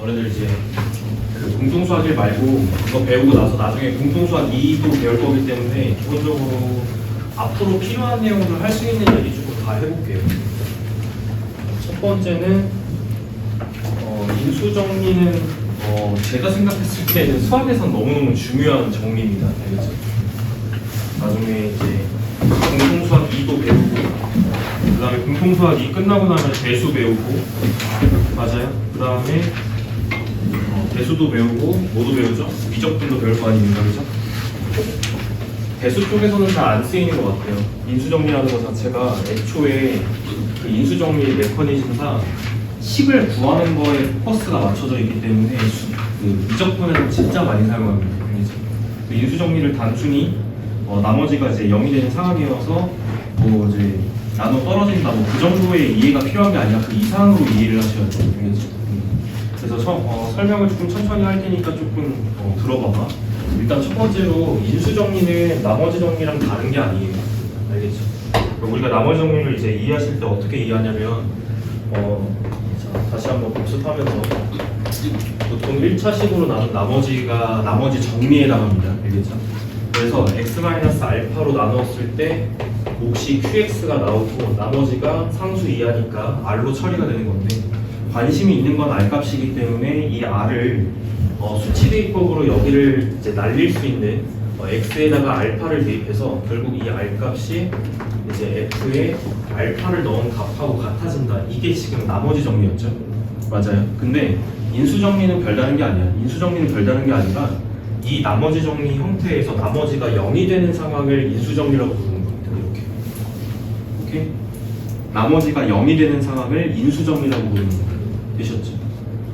너네들 이제 그 공통수학 1 말고 이거 배우고 나서 나중에 공통수학 2도 배울 거기 때문에 기본적으로 앞으로 필요한 내용을 할 수 있는 얘기 조금 다 해볼게요. 첫 번째는 인수 정리는 제가 생각했을 때는 수학에선 너무너무 중요한 정리입니다. 알겠죠? 나중에 이제 공통수학 2도 배우고 그 다음에 공통수학 2 끝나고 나면 대수 배우고 맞아요? 그 다음에 대수도 배우고 뭐도 배우죠? 미적분도 배울 거 아닙니까? 그죠? 대수 쪽에서는 잘 안 쓰이는 것 같아요. 인수정리라는 것 자체가 애초에 그 인수정리 메커니즘상 식을 구하는 거에 포커스가 맞춰져 있기 때문에 그 미적분에서 진짜 많이 사용합니다. 그 인수정리를 단순히 나머지가 이제 0이 되는 상황이어서 뭐 이제 나눠 떨어진다 뭐 그 정도의 이해가 필요한 게 아니라 그 이상으로 이해를 하셔야 돼요. 그래서 설명을 조금 천천히 할 테니까 조금 들어봐봐. 일단 첫 번째로 인수 정리는 나머지 정리랑 다른 게 아니에요. 알겠죠? 우리가 나머지 정리를 이제 이해하실 때 어떻게 이해하냐면 자, 다시 한번 복습하면서 보통 1차식으로 나눈 나머지 정리에 해당합니다. 알겠죠? 그래서 x-알파로 나누었을 때 몫이 qx가 나오고 나머지가 상수 이하니까 r로 처리가 되는 건데 관심이 있는 건 r값이기 때문에 이 r을 수치 대입법으로 여기를 이제 날릴 수 있는 x에다가 알파를 대입해서 결국 이 r값이 이제 f에 알파를 넣은 값하고 같아진다. 이게 지금 나머지 정리였죠. 맞아요. 근데 인수 정리는 별다른 게 아니야. 인수 정리는 별다른 게 아니라 이 나머지 정리 형태에서 나머지가 0이 되는 상황을 인수 정리라고 부르는 겁니다. 이렇게. 오케이? 나머지가 0이 되는 상황을 인수 정리라고 부르는 겁니다. 되셨죠?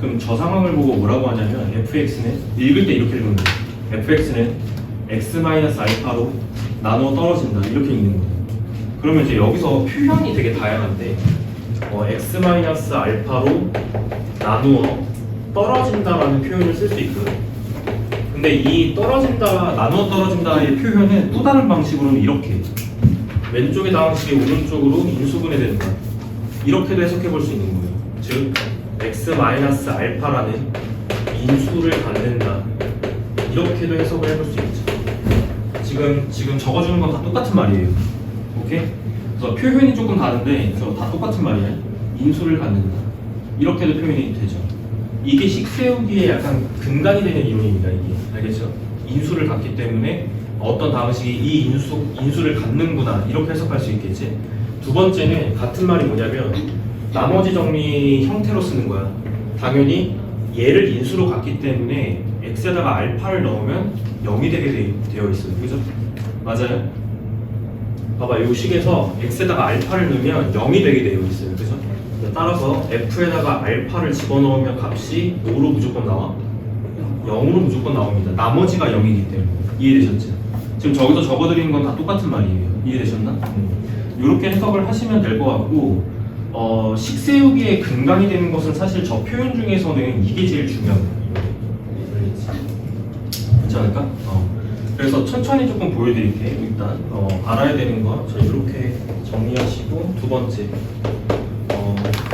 그럼 저 상황을 보고 뭐라고 하냐면 fx는 읽을 때 이렇게 읽는 거예요. fx는 x-알파로 나누어 떨어진다. 이렇게 읽는 거예요. 그러면 이제 여기서 표현이 되게 다양한데 x-알파로 나누어 떨어진다라는 표현을 쓸 수 있거든요. 근데 이 떨어진다, 나누어 떨어진다의 표현은 또 다른 방식으로는 이렇게 왼쪽의 다항식이 오른쪽으로 인수분해 된다. 이렇게도 해석해 볼 수 있는 거예요. 즉 x-알파라는 인수를 갖는다. 이렇게도 해석을 해볼 수 있죠. 지금 적어주는 건 다 똑같은 말이에요. 오케이? 그래서 표현이 조금 다른데 다 똑같은 말이에요. 인수를 갖는다. 이렇게도 표현이 되죠. 이게 식 세우기에 약간 근간이 되는 이론입니다. 이게 알겠죠? 인수를 갖기 때문에 어떤 다항식이 이 인수를 갖는구나 이렇게 해석할 수 있겠지. 두 번째는 같은 말이 뭐냐면 나머지 정리 형태로 쓰는 거야. 당연히 얘를 인수로 갖기 때문에 x에다가 알파를 넣으면 0이 되게 되어 있어요. 그죠? 맞아요? 봐봐, 이 식에서 x에다가 알파를 넣으면 0이 되게 되어 있어요. 그죠? 따라서 f에다가 알파를 집어넣으면 값이 뭐로 무조건 나와? 0으로 무조건 나옵니다. 나머지가 0이기 때문에. 이해되셨죠? 지금 저기서 적어드리는 건 다 똑같은 말이에요. 이해되셨나? 이렇게 해석을 하시면 될 것 같고 식 세우기에 근간이 되는 것은 사실 저 표현 중에서는 이게 제일 중요합니다. 괜찮을까? 그래서 천천히 조금 보여드릴게요. 일단 알아야 되는 거 저 이렇게 정리하시고 두 번째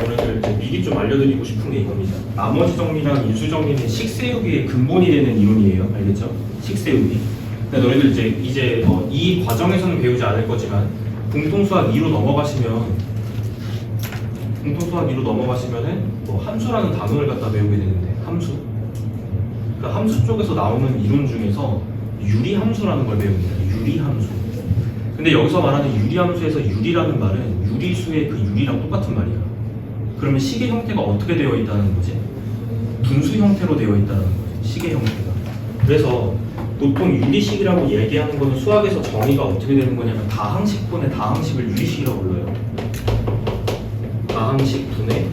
오늘 이제 미리 좀 알려드리고 싶은 게 이겁니다. 나머지 정리랑 인수 정리는 식 세우기의 근본이 되는 이론이에요. 알겠죠? 식 세우기. 근데 너희들 이제 이 과정에서는 배우지 않을 거지만 공통수학 2로 넘어가시면은 뭐 함수라는 단어를 갖다 배우게 되는데 함수. 그 함수 쪽에서 나오는 이론 중에서 유리함수라는 걸 배웁니다. 유리함수. 근데 여기서 말하는 유리함수에서 유리라는 말은 유리수의 그 유리랑 똑같은 말이야. 그러면 식의 형태가 어떻게 되어 있다는 거지? 분수 형태로 되어 있다는 거지. 식의 형태가. 그래서 보통 유리식이라고 얘기하는 거는 수학에서 정의가 어떻게 되는 거냐면 다항식 분의 다항식을 유리식이라고 불러요. 다항식 분의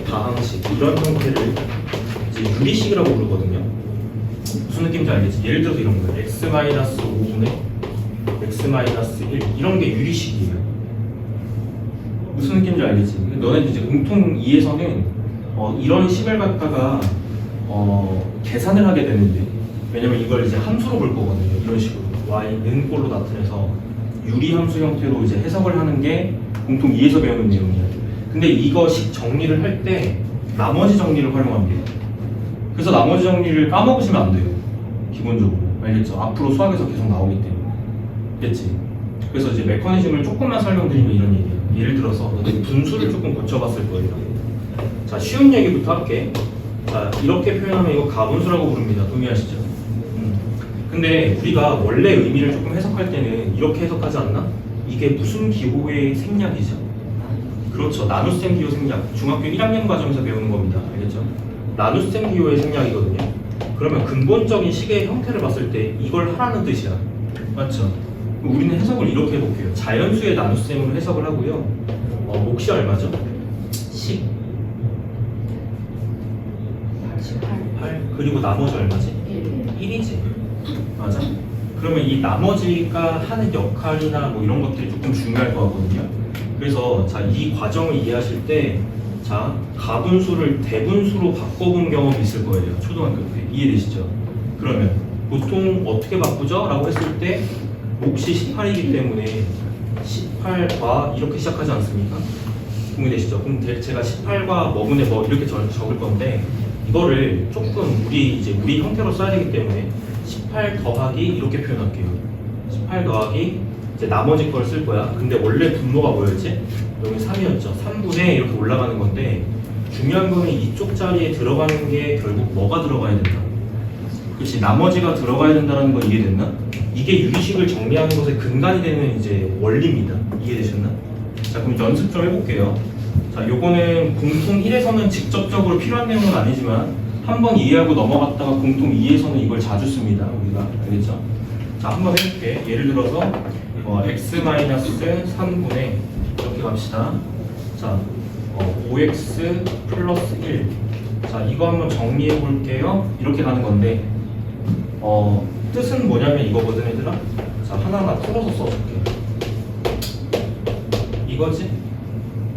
다항식 이런 형태를 이제 유리식이라고 부르거든요. 무슨 느낌인지 알겠지? 예를 들어서 이런 거예요. x-5분의 x-1 이런 게 유리식이에요. 무슨 느낌인지 알겠지? 너네들 이제 공통 2에서는 이런 식을 갖다가 계산을 하게 되는데 왜냐면 이걸 이제 함수로 볼 거거든요. 이런 식으로 y는 꼴로 나타내서 유리함수 형태로 이제 해석을 하는 게 공통 2에서 배우는 내용이에요. 근데 이거 식 정리를 할 때 나머지 정리를 활용합니다. 그래서 나머지 정리를 까먹으시면 안 돼요. 기본적으로. 알겠죠? 앞으로 수학에서 계속 나오기 때문에. 됐지? 그래서 이제 메커니즘을 조금만 설명드리면 이런 얘기예요. 예를 들어서 너네 분수를 조금 고쳐봤을 거예요. 자, 쉬운 얘기부터 할게. 자, 이렇게 표현하면 이거 가분수라고 부릅니다. 동의하시죠? 근데 우리가 원래 의미를 조금 해석할 때는 이렇게 해석하지 않나? 이게 무슨 기호의 생략이죠? 그렇죠. 나눗셈 기호 생략. 중학교 1학년 과정에서 배우는 겁니다. 알겠죠? 나눗셈 기호의 생략이거든요. 그러면 근본적인 식의 형태를 봤을 때 이걸 하라는 뜻이야. 맞죠? 우리는 해석을 이렇게 해볼게요. 자연수의 나눗셈으로 해석을 하고요. 몫이 얼마죠? 10. 8. 그리고 나머지 얼마지? 1이지. 맞아? 그러면 이 나머지가 하는 역할이나 뭐 이런 것들이 조금 중요할 것 같거든요. 그래서 자, 이 과정을 이해하실 때 자, 가분수를 대분수로 바꿔본 경험이 있을 거예요. 초등학교 때. 이해되시죠? 그러면 보통 어떻게 바꾸죠? 라고 했을 때 몫이 18이기 때문에 18과 이렇게 시작하지 않습니까? 동의되시죠? 그럼 제가 18과 뭐분의 뭐 이렇게 적을 건데 이거를 조금 우리 형태로 써야 되기 때문에 18 더하기 이렇게 표현할게요. 18 더하기 이제 나머지 걸 쓸 거야. 근데 원래 분모가 뭐였지? 여기 3이었죠. 3분의 이렇게 올라가는 건데 중요한 거는 이쪽 자리에 들어가는 게 결국 뭐가 들어가야 된다. 그렇지. 나머지가 들어가야 된다는 거 이해됐나? 이게 유리식을 정리하는 것의 근간이 되는 이제 원리입니다. 이해되셨나? 자, 그럼 연습 좀 해볼게요. 자, 요거는 공통 1에서는 직접적으로 필요한 내용은 아니지만 한번 이해하고 넘어갔다가 공통 2에서는 이걸 자주 씁니다. 우리가. 알겠죠? 자, 한번 해볼게. 예를 들어서 x-3분의 이렇게 갑시다. 자, 5x 플러스 1. 자, 이거 한번 정리해 볼게요. 이렇게 가는 건데 뜻은 뭐냐면 이거거든, 얘들아. 자, 하나하나 풀어서 써줄게. 이거지?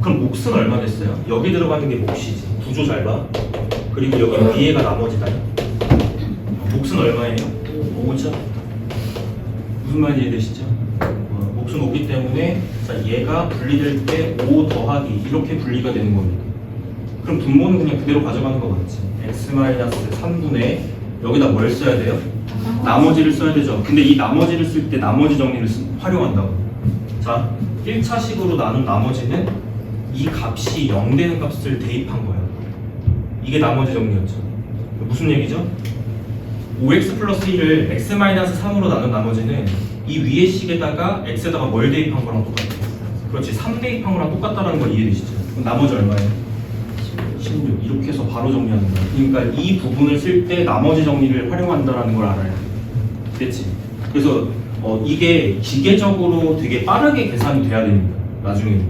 그럼 몫은 얼마 됐어요? 여기 들어가는 게 몫이지. 구조 잘 봐. 그리고 여기 위에가 나머지다. 몫은 얼마예요? 5죠? 무슨 말인지 이해되시죠? 몫은 5기 때문에 자, 얘가 분리될 때 5 더하기 이렇게 분리가 되는 겁니다. 그럼 분모는 그냥 그대로 가져가는 거 맞지? x-3분의 여기다 뭘 써야 돼요? 나머지를 써야 되죠. 근데 이 나머지를 쓸 때 나머지 정리를 활용한다고. 자, 1차식으로 나눈 나머지는 이 값이 0 되는 값을 대입한 거예요. 이게 나머지 정리였죠. 무슨 얘기죠? 5x 플러스 1을 x-3으로 나눈 나머지는 이 위의 식에다가 x에다가 뭘 대입한 거랑 똑같아요. 그렇지. 3 대입한 거랑 똑같다는 걸 이해되시죠? 그럼 나머지 얼마예요? 16. 이렇게 해서 바로 정리하는 거예요. 그러니까 이 부분을 쓸 때 나머지 정리를 활용한다는 걸 알아야 돼. 됐지? 그래서 이게 기계적으로 되게 빠르게 계산이 돼야 됩니다. 나중에.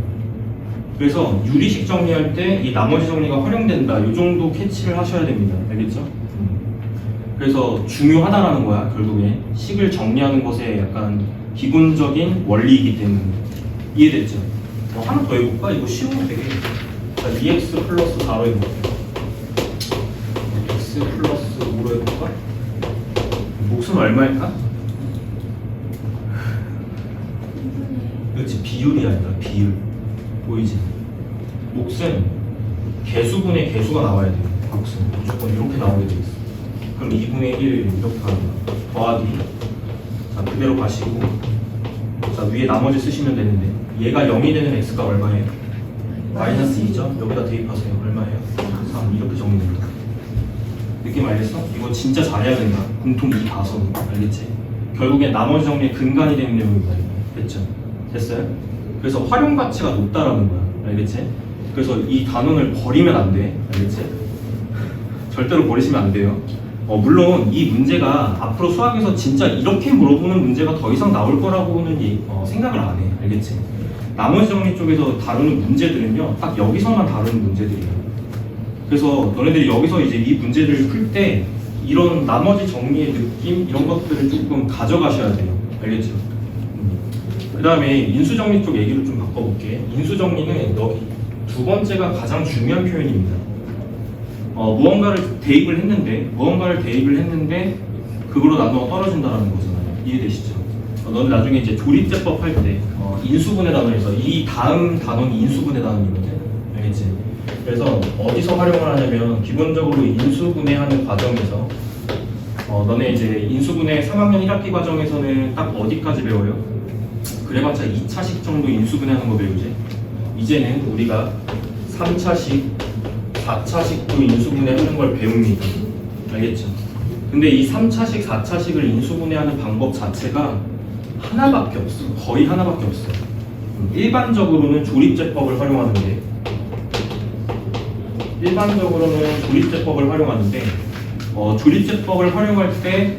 그래서 유리식 정리할 때 이 나머지 정리가 활용된다. 이 정도 캐치를 하셔야 됩니다. 알겠죠? 그래서 중요하다라는 거야. 결국에 식을 정리하는 것에 약간 기본적인 원리이기 때문에. 이해됐죠? 하나 더 해볼까? 이거 쉬운 거 되게. 자, 2x 플러스 4로 해볼게요. x 플러스 5로 해볼까? 몫은 얼마일까? 그렇지, 비율이 아니라 비율. 보이지? 몫은 개수분의 개수가 나와야 돼요. 몫은 무조건 이렇게 나오게 돼 있어. 그럼 2분의 1 이렇게 가는 거야. 더하기. 자, 그대로 가시고. 자, 위에 나머지 쓰시면 되는데 얘가 0이 되는 x가 얼마예요? 마이너스 2죠? 여기다 대입하세요. 얼마예요? 3. 이렇게 정리됩니다. 느낌 알겠어? 이거 진짜 잘해야 된다. 공통 2 가서. 알겠지? 결국엔 나머지 정리의 근간이 되는 내용입니다. 됐죠? 됐어요? 그래서 활용 가치가 높다라는 거야. 알겠지? 그래서 이 단원을 버리면 안 돼. 알겠지? 절대로 버리시면 안 돼요. 물론 이 문제가 앞으로 수학에서 진짜 이렇게 물어보는 문제가 더 이상 나올 거라고는 생각을 안 해. 알겠지? 나머지 정리 쪽에서 다루는 문제들은요, 딱 여기서만 다루는 문제들이에요. 그래서 너네들이 여기서 이제 이 문제를 풀 때 이런 나머지 정리의 느낌 이런 것들을 조금 가져가셔야 돼요. 알겠죠? 그 다음에 인수정리 쪽 얘기를 좀 바꿔볼게. 인수정리는 여기 두 번째가 가장 중요한 표현입니다. 무언가를 대입을 했는데 그걸로 나누어 떨어진다는 거잖아요. 이해되시죠? 너는 나중에 이제 조립제법 할 때 인수분해 단원에서 이 다음 단원이 인수분해 단원이거든. 알겠지? 그래서 어디서 활용을 하냐면 기본적으로 인수분해하는 과정에서 너네 이제 인수분해 3학년 1학기 과정에서는 딱 어디까지 배워요? 그래봤자 2차식 정도 인수분해하는 거 배우지. 이제는 우리가 3차식, 4차식도 인수분해하는 걸 배웁니다. 알겠죠? 근데 이 3차식, 4차식을 인수분해하는 방법 자체가 하나밖에 없어. 거의 하나밖에 없어. 일반적으로는 조립제법을 활용하는데 조립제법을 활용할 때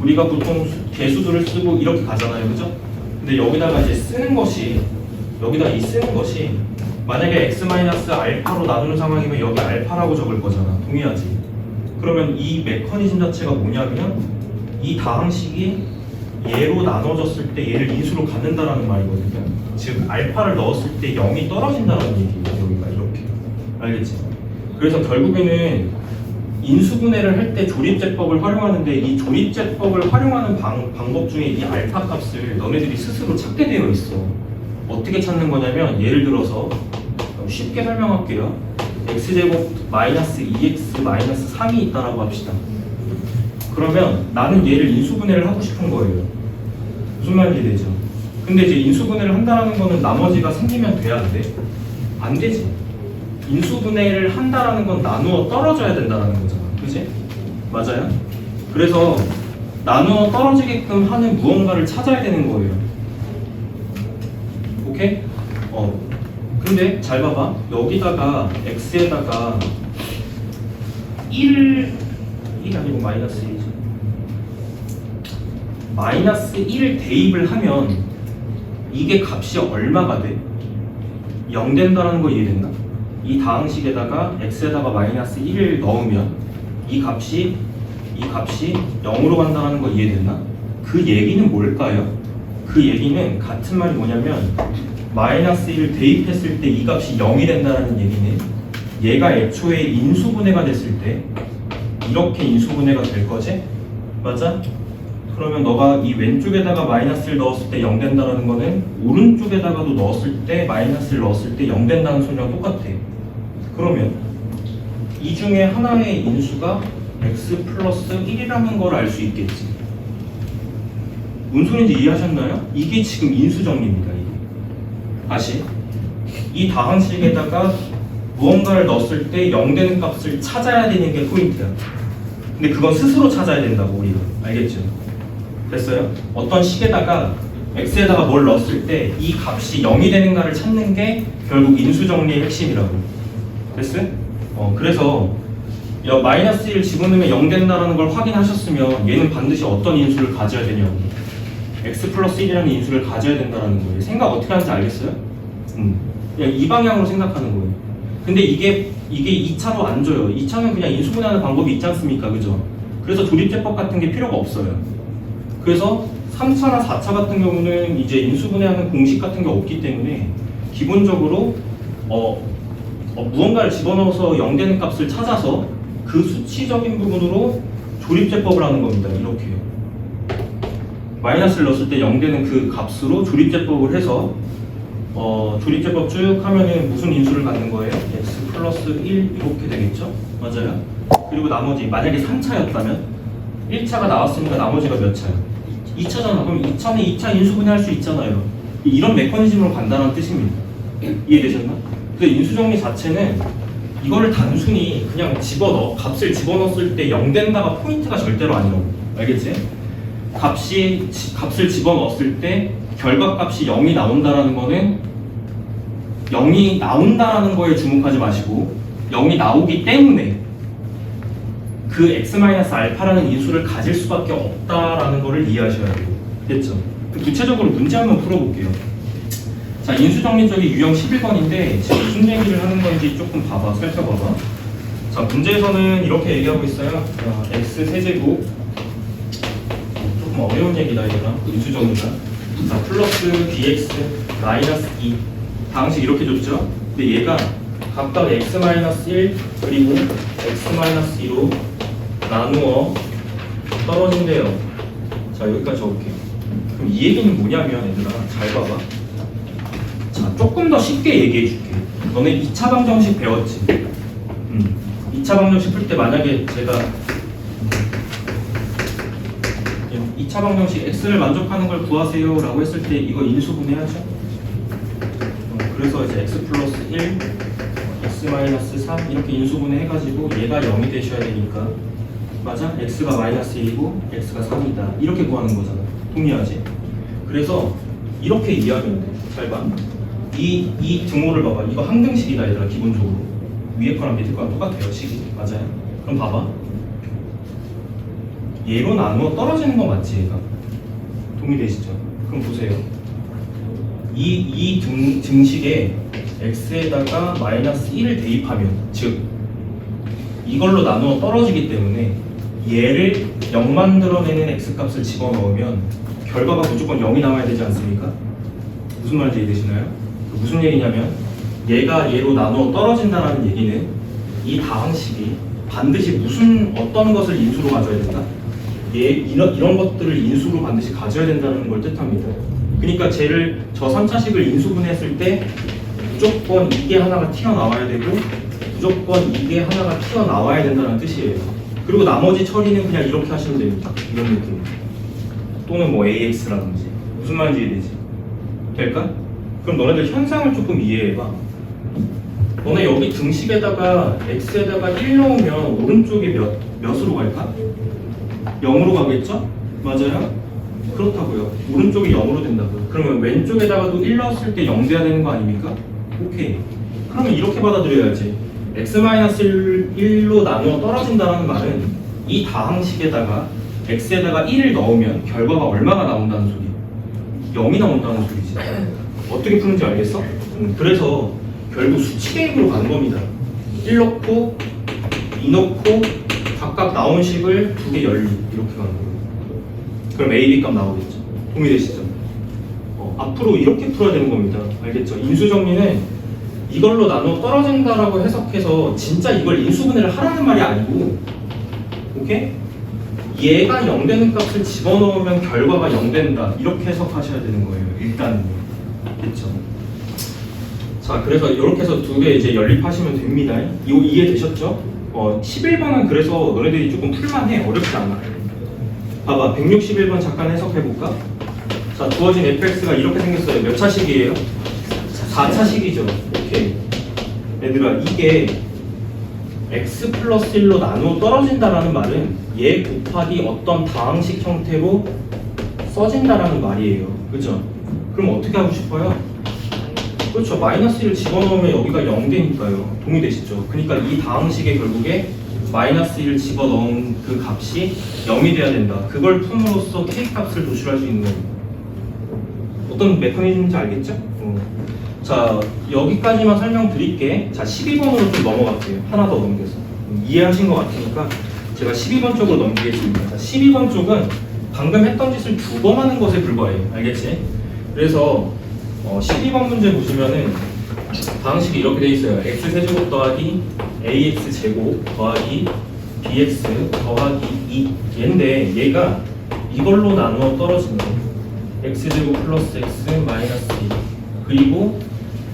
우리가 보통 개수들을 쓰고 이렇게 가잖아요, 그죠? 근데 여기다가 이제 쓰는 것이 만약에 x-알파로 나누는 상황이면 여기 알파라고 적을 거잖아. 동의하지? 그러면 이 메커니즘 자체가 뭐냐면 이 다항식이 얘로 나눠졌을 때 얘를 인수로 갖는다라는 말이거든요. 즉 알파를 넣었을 때 0이 떨어진다는 얘기예요. 여기가 이렇게. 알겠지? 그래서 결국에는 인수분해를 할 때 조립제법을 활용하는데 이 조립제법을 활용하는 방법 중에 이 알파 값을 너네들이 스스로 찾게 되어 있어. 어떻게 찾는 거냐면 예를 들어서 쉽게 설명할게요. x제곱 마이너스 2x 마이너스 3이 있다라고 합시다. 그러면 나는 얘를 인수분해를 하고 싶은 거예요. 무슨 말인지 되죠? 근데 이제 인수분해를 한다는 거는 나머지가 생기면 돼야 안 돼? 안 되지. 인수분해를 한다라는 건 나누어 떨어져야 된다는 거잖아. 그치? 맞아요? 그래서 나누어 떨어지게끔 하는 무언가를 찾아야 되는 거예요. 오케이? 근데 잘 봐봐. 여기다가 x에다가 1이 아니고 마이너스 1이죠. 마이너스 1을 대입을 하면 이게 값이 얼마가 돼? 0 된다는 거 이해됐나? 이 다항식에다가 x에다가 마이너스 1을 넣으면 이 값이 0으로 간다는 거 이해됐나? 그 얘기는 뭘까요? 그 얘기는 같은 말이 뭐냐면 마이너스 1을 대입했을 때 이 값이 0이 된다는 얘기는 얘가 애초에 인수분해가 됐을 때 이렇게 인수분해가 될 거지? 맞아? 그러면 너가 이 왼쪽에다가 마이너스를 넣었을 때 0 된다는 거는 오른쪽에다가도 넣었을 때 마이너스를 넣었을 때 0 된다는 소리랑 똑같아. 그러면 이 중에 하나의 인수가 x 플러스 1이라는 걸 알 수 있겠지. 무슨 소리인지 이해하셨나요? 이게 지금 인수정리입니다. 이게. 다시 이 다항식에다가 무언가를 넣었을 때 0 되는 값을 찾아야 되는 게 포인트야. 근데 그건 스스로 찾아야 된다고 우리가. 알겠죠? 됐어요? 어떤 식에다가 x에다가 뭘 넣었을 때 이 값이 0이 되는가를 찾는 게 결국 인수정리의 핵심이라고. 됐어? 그래서 마이너스 1 집어넣으면 0 된다는 걸 확인하셨으면 얘는 반드시 어떤 인수를 가져야 되냐고. x 플러스 1이라는 인수를 가져야 된다는 거예요. 생각 어떻게 하는지 알겠어요? 그냥 이 방향으로 생각하는 거예요. 근데 이게 2차로 안 줘요. 2차는 그냥 인수분해하는 방법이 있지 않습니까? 그죠? 그래서 조립제법 같은 게 필요가 없어요. 그래서 3차나 4차 같은 경우는 이제 인수분해하는 공식 같은 게 없기 때문에 기본적으로 무언가를 집어넣어서 0 되는 값을 찾아서 그 수치적인 부분으로 조립제법을 하는 겁니다. 이렇게요. 마이너스를 넣었을 때 0 되는 그 값으로 조립제법을 해서 조립제법 쭉 하면은 무슨 인수를 갖는 거예요? x 플러스 1 이렇게 되겠죠? 맞아요? 그리고 나머지 만약에 3차였다면 1차가 나왔으니까 나머지가 몇 차야? 2차잖아. 그럼 2차는 2차 인수분해 할 수 있잖아요. 이런 메커니즘으로 간다는 뜻입니다. 이해되셨나? 그래서 인수정리 자체는 이거를 단순히 그냥 값을 집어넣었을 때 0 된다가 포인트가 절대로 아니라고. 알겠지? 값을 집어넣었을 때 결과값이 0이 나온다라는 거는 0이 나온다라는 거에 주목하지 마시고 0이 나오기 때문에 그 x-알파라는 인수를 가질 수밖에 없다라는 거를 이해하셔야 돼요. 됐죠? 구체적으로 문제 한번 풀어볼게요. 자, 인수정리적이 유형 11번인데 지금 무슨 얘기를 하는 건지 조금 살펴봐봐. 자, 문제에서는 이렇게 얘기하고 있어요. x 세제곱 조금 어려운 얘기다 얘들아. 인수정리가. 자, 플러스 bx 마이너스 2 다항식 이렇게 줬죠? 근데 얘가 각각 x-1 그리고 x-2로 나누어 떨어진대요. 자, 여기까지 적을게요. 그럼 이 얘기는 뭐냐면 얘들아 잘 봐봐. 자, 조금 더 쉽게 얘기해 줄게. 너네 2차 방정식 배웠지? 2차 방정식 풀 때 만약에 제가 2차 방정식 x를 만족하는 걸 구하세요 라고 했을 때 이거 인수분해하죠? 그래서 이제 x 플러스 1, x 마이너스 3 이렇게 인수분해 해가지고 얘가 0이 되셔야 되니까 맞아? x가 마이너스 1이고 x가 3이다 이렇게 구하는 거잖아. 동의하지? 그래서 이렇게 이해하면 돼. 잘 봐. 이 등호를 봐봐. 이거 항등식이다 얘들아. 기본적으로 위에 거랑 밑에 거랑 똑같아요. 식이. 맞아요. 그럼 봐봐. 얘로 나누어 떨어지는 거 맞지 얘가? 동의되시죠? 그럼 보세요. 이 등식에 x에다가 마이너스 1을 대입하면 즉 이걸로 나누어 떨어지기 때문에 얘를 0 만들어내는 x값을 집어넣으면 결과가 무조건 0이 나와야 되지 않습니까? 무슨 말인지 이해되시나요? 무슨 얘기냐면 얘가 얘로 나누어 떨어진다는 얘기는 이 다항식이 반드시 어떤 것을 인수로 가져야 된다? 이런 것들을 인수로 반드시 가져야 된다는 걸 뜻합니다. 그러니까 저 3차식을 인수분해했을 때 무조건 이게 하나가 튀어나와야 되고 무조건 이게 하나가 튀어나와야 된다는 뜻이에요. 그리고 나머지 처리는 그냥 이렇게 하시면 됩니다. 이런 느낌. 또는 뭐 AX라든지. 무슨 말인지 이해되지? 될까? 그럼 너네들 현상을 조금 이해해봐. 너네 여기 등식에다가 X에다가 1 넣으면 오른쪽에 몇으로 갈까? 0으로 가겠죠? 맞아요? 그렇다고요. 오른쪽이 0으로 된다고요. 그러면 왼쪽에다가도 1 넣었을 때 0 돼야 되는 거 아닙니까? 오케이. 그러면 이렇게 받아들여야지. x-1로 나누어 떨어진다는 말은 이 다항식에다가 x에다가 1을 넣으면 결과가 얼마가 나온다는 소리? 0이 나온다는 소리지. 어떻게 푸는지 알겠어? 그래서 결국 수치 대입으로 가는 겁니다. 1 넣고 2 넣고 각각 나온 식을 2개 열리 이렇게 가는 거예요. 그럼 A, B 값 나오겠죠. 동의되시죠? 앞으로 이렇게 풀어야 되는 겁니다. 알겠죠? 인수정리는 이걸로 나누어 떨어진다라고 해석해서 진짜 이걸 인수분해를 하라는 말이 아니고, 오케이? 얘가 0 되는 값을 집어넣으면 결과가 0 된다 이렇게 해석하셔야 되는 거예요. 일단은. 그렇죠? 자, 그래서 이렇게 해서 2개 이제 연립하시면 됩니다. 이거 이해되셨죠? 11번은 그래서 너네들이 조금 풀만해. 어렵지 않아. 봐봐, 161번 잠깐 해석해볼까? 자, 주어진 fx가 이렇게 생겼어요. 몇 차식이에요? 4차식이죠. 오케이. 얘들아, 이게 x 플러스 1로 나누어 떨어진다라는 말은 얘 곱하기 어떤 다항식 형태로 써진다라는 말이에요. 그죠? 그럼 어떻게 하고 싶어요? 그렇죠. 마이너스 1을 집어넣으면 여기가 0 되니까요. 동의되시죠? 그러니까 이 다항식에 결국에 마이너스 1을 집어넣은 그 값이 0이 돼야 된다. 그걸 품으로써 k값을 도출할 수 있는 겁니다. 어떤 메커니즘인지 알겠죠? 자, 여기까지만 설명드릴게. 자, 12번으로 좀 넘어갈게요. 하나 더 넘겨서. 이해하신 것 같으니까 제가 12번 쪽으로 넘기겠습니다. 자, 12번 쪽은 방금 했던 짓을 2번 하는 것에 불과해요. 알겠지? 그래서 12번 문제 보시면은 방식이 이렇게 돼 있어요. x세제곱 더하기 ax제곱 더하기 bx 더하기 2 얘인데 얘가 이걸로 나누어 떨어지는 x제곱 플러스 x 마이너스 2 그리고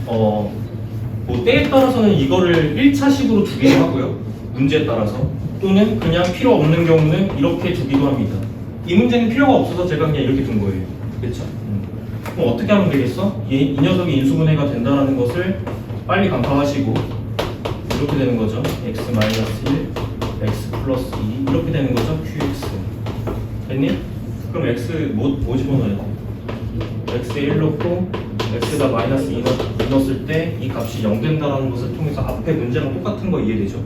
뭐 때에 따라서는 이거를 1차식으로 두기도 하고요. 문제에 따라서 또는 그냥 필요 없는 경우는 이렇게 두기도 합니다. 이 문제는 필요가 없어서 제가 그냥 이렇게 둔 거예요. 그렇죠? 그럼 어떻게 하면 되겠어? 이 녀석이 인수분해가 된다는 것을 빨리 간파하시고 이렇게 되는 거죠. x 마이너스 1, x 플러스 2 이렇게 되는 거죠. qx 됐니? 그럼 x 뭐 집어넣어야 돼? x에 1 넣고 x가 마이너스 2 넣었을 때 이 값이 0 된다는 것을 통해서 앞에 문제랑 똑같은 거 이해되죠?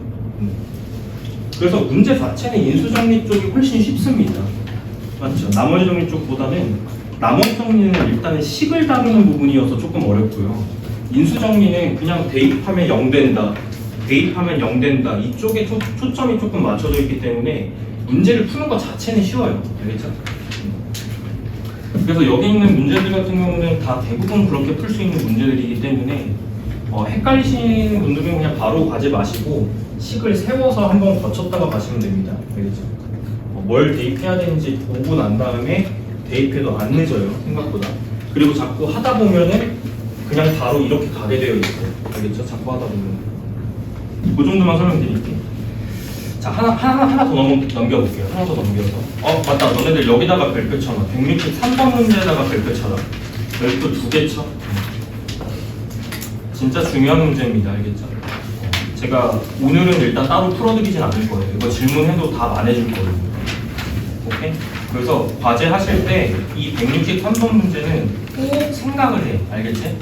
그래서 문제 자체는 인수정리 쪽이 훨씬 쉽습니다. 맞죠? 나머지 정리 쪽보다는 나머지 정리는 일단은 식을 다루는 부분이어서 조금 어렵고요. 인수정리는 그냥 대입하면 0 된다, 대입하면 0 된다 이쪽에 초점이 조금 맞춰져 있기 때문에 문제를 푸는 것 자체는 쉬워요. 알겠죠? 그래서 여기 있는 문제들 같은 경우는 다 대부분 그렇게 풀 수 있는 문제들이기 때문에 헷갈리시는 분들은 그냥 바로 가지 마시고 식을 세워서 한번 거쳤다가 가시면 됩니다. 알겠죠? 뭘 대입해야 되는지 보고 난 다음에 대입해도 안 늦어요. 생각보다. 그리고 자꾸 하다 보면은 그냥 바로 이렇게 가게 되어 있어요. 알겠죠? 자꾸 하다 보면. 그 정도만 설명드릴게요. 자, 하나 더 넘겨볼게요. 하나 더 넘겨서. 맞다. 너네들 여기다가 별표 쳐놔. 163번 문제에다가 별표 쳐라. 별표 2개 쳐. 진짜 중요한 문제입니다. 알겠죠? 제가 오늘은 일단 따로 풀어드리진 않을 거예요. 이거 질문해도 답 안 해줄 거예요. 오케이? 그래서 과제 하실 때 이 163번 문제는 꼭 생각을 해. 알겠지?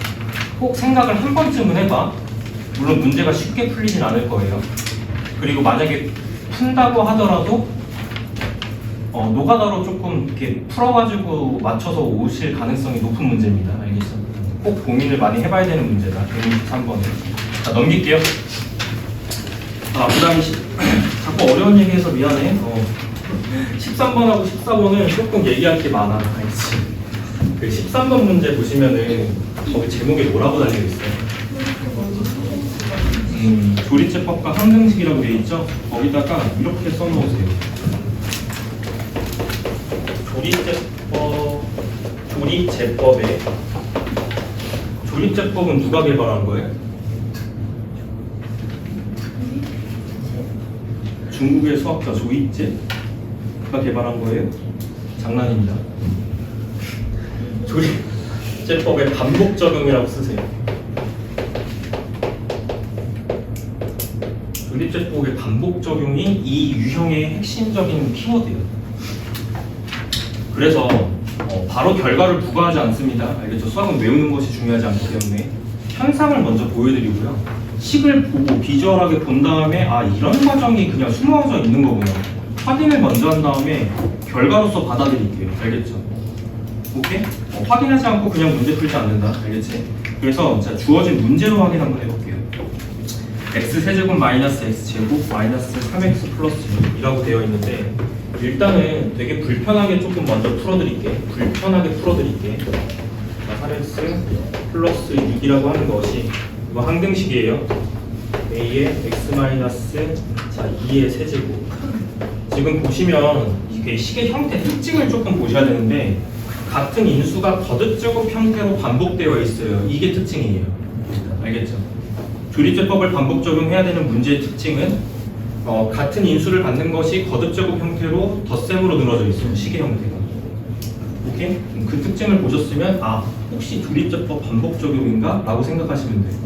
꼭 생각을 한 번쯤은 해봐. 물론 문제가 쉽게 풀리진 않을 거예요. 그리고 만약에 푼다고 하더라도 노가다로 조금 이렇게 풀어가지고 맞춰서 오실 가능성이 높은 문제입니다. 알겠죠? 꼭 고민을 많이 해봐야 되는 문제다. 163번은. 자, 넘길게요. 그 다음에 자꾸 어려운 얘기해서 미안해. 13번하고 14번은 조금 얘기할 게 많아. 알겠지? 그 13번 문제 보시면은 거기 제목에 뭐라고 달려있어요? 조립제법과 항등식이라고 되어 있죠? 거기다가 이렇게 써놓으세요. 조립제법은 누가 개발한 거예요? 중국의 수학자 조입제가 개발한 거예요? 장난입니다. 조립제법의 반복 적용이라고 쓰세요. 조립제법의 반복 적용이 이 유형의 핵심적인 키워드예요. 그래서 바로 결과를 부과하지 않습니다. 알겠죠? 수학은 외우는 것이 중요하지 않기 때문에 현상을 먼저 보여드리고요. 식을 보고 비주얼하게 본 다음에 이런 과정이 그냥 숨어져 있는 거구나. 확인을 먼저 한 다음에 결과로서 받아들일게요. 알겠죠? 오케이? 확인하지 않고 그냥 문제 풀지 않는다. 알겠지? 그래서 자, 주어진 문제로 확인 한번 해볼게요. x세제곱 마이너스 x제곱 마이너스 3x 플러스 6이라고 되어 있는데 일단은 되게 불편하게 조금 먼저 풀어드릴게. 자, 3x 플러스 6이라고 하는 것이 이거 항등식이에요. a의 x 마이너스 2의 세제곱. 지금 보시면 이게 식의 형태 특징을 조금 보셔야 되는데 같은 인수가 거듭제곱 형태로 반복되어 있어요. 이게 특징이에요. 알겠죠? 조립제법을 반복 적용해야 되는 문제의 특징은 같은 인수를 받는 것이 거듭제곱 형태로 덧셈으로 늘어져 있어요. 식의 형태가. 오케이? 그 특징을 보셨으면 혹시 조립제법 반복 적용인가? 라고 생각하시면 돼요.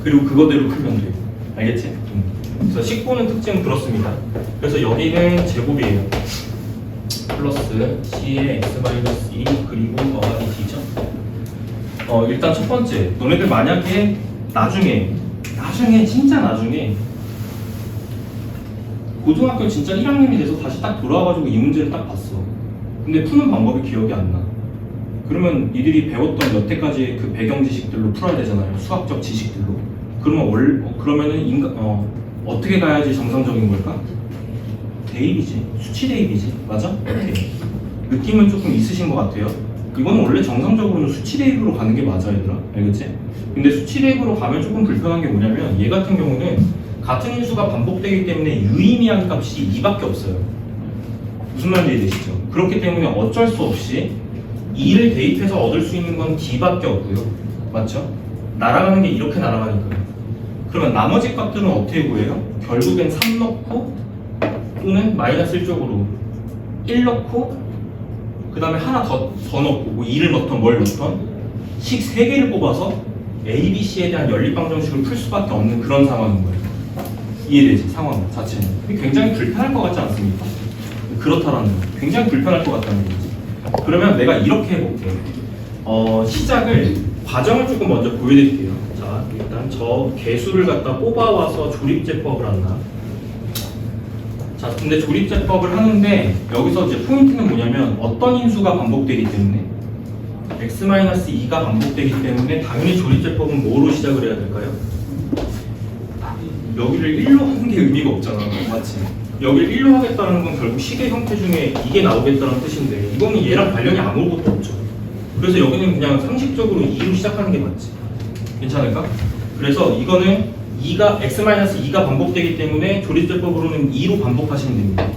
그리고 그거대로 풀면 돼요. 알겠지? 그래서 식 보는 특징은 그렇습니다. 그래서 여기는 제곱이에요. 플러스 c의 x-2 그리고 더하기 d죠. 일단 첫 번째, 너네들 만약에 나중에 진짜 나중에 고등학교 진짜 1학년이 돼서 다시 딱 돌아와가지고 이 문제를 딱 봤어. 근데 푸는 방법이 기억이 안 나. 그러면 이들이 배웠던 여태까지 그 배경 지식들로 풀어야 되잖아요. 수학적 지식들로. 그러면은 어떻게 가야지 정상적인 걸까? 대입이지. 수치 대입이지. 맞아? 오케이. 느낌은 조금 있으신 것 같아요. 이건 원래 정상적으로는 수치 대입으로 가는 게 맞아, 얘들아. 알겠지? 근데 수치 대입으로 가면 조금 불편한 게 뭐냐면 얘 같은 경우는 같은 인수가 반복되기 때문에 유의미한 값이 2밖에 없어요. 무슨 말인지 이해되시죠? 그렇기 때문에 어쩔 수 없이 2를 대입해서 얻을 수 있는 건 d밖에 없고요. 맞죠? 날아가는 게 이렇게 날아가니까요. 그러면 나머지 값들은 어떻게 구해요? 결국엔 3 넣고 또는 마이너스 1쪽으로 1 넣고 그 다음에 하나 더 넣고 2를 넣던 뭘 넣던 식 3개를 뽑아서 A, B, C에 대한 연립방정식을 풀 수밖에 없는 그런 상황인 거예요. 이해되지? 상황 자체는. 굉장히 불편할 것 같지 않습니까? 그렇다라는 거. 굉장히 불편할 것 같다는 거지. 그러면 내가 이렇게 해볼게. 시작을 과정을 조금 먼저 보여드릴게요. 자, 일단 저 개수를 갖다 뽑아와서 조립제법을 한다. 자, 근데 조립제법을 하는데 여기서 이제 포인트는 뭐냐면 어떤 인수가 반복되기 때문에 x-2가 반복되기 때문에 당연히 조립제법은 뭐로 시작을 해야 될까요? 여기를 1로 하는 게 의미가 없잖아. 맞지? 여기를 1로 하겠다는 건 결국 식의 형태 중에 이게 나오겠다는 뜻인데 이거는 얘랑 관련이 아무것도 없죠. 그래서 여기는 그냥 상식적으로 2로 시작하는 게 맞지. 괜찮을까? 그래서 이거는 x-2가 반복되기 때문에 조립제법으로는 2로 반복하시면 됩니다.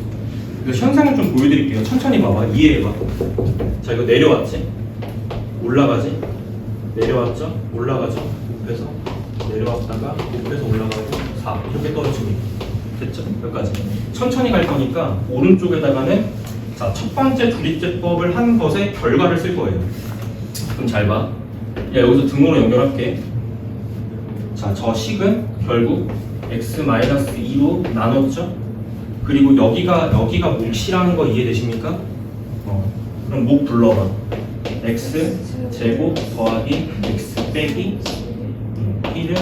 그래서 현상을 좀 보여드릴게요. 천천히 봐봐. 이해해봐. 자, 이거 내려왔지? 올라가지? 내려왔죠? 올라가죠? 곱해서 내려왔다가 곱해서 올라가고 4 이렇게 떨어집니다. 됐죠? 여기까지. 천천히 갈 거니까 오른쪽에다가는 자, 첫 번째 조립제법을 한 것의 결과를 쓸 거예요. 그럼 잘 봐. 야, 여기서 등호로 연결할게. 자, 저 식은 결국 x-2로 나눴죠? 그리고 여기가 몫이라는 거 이해되십니까? 그럼 목 불러봐. x 제곱 더하기 x 빼기 1은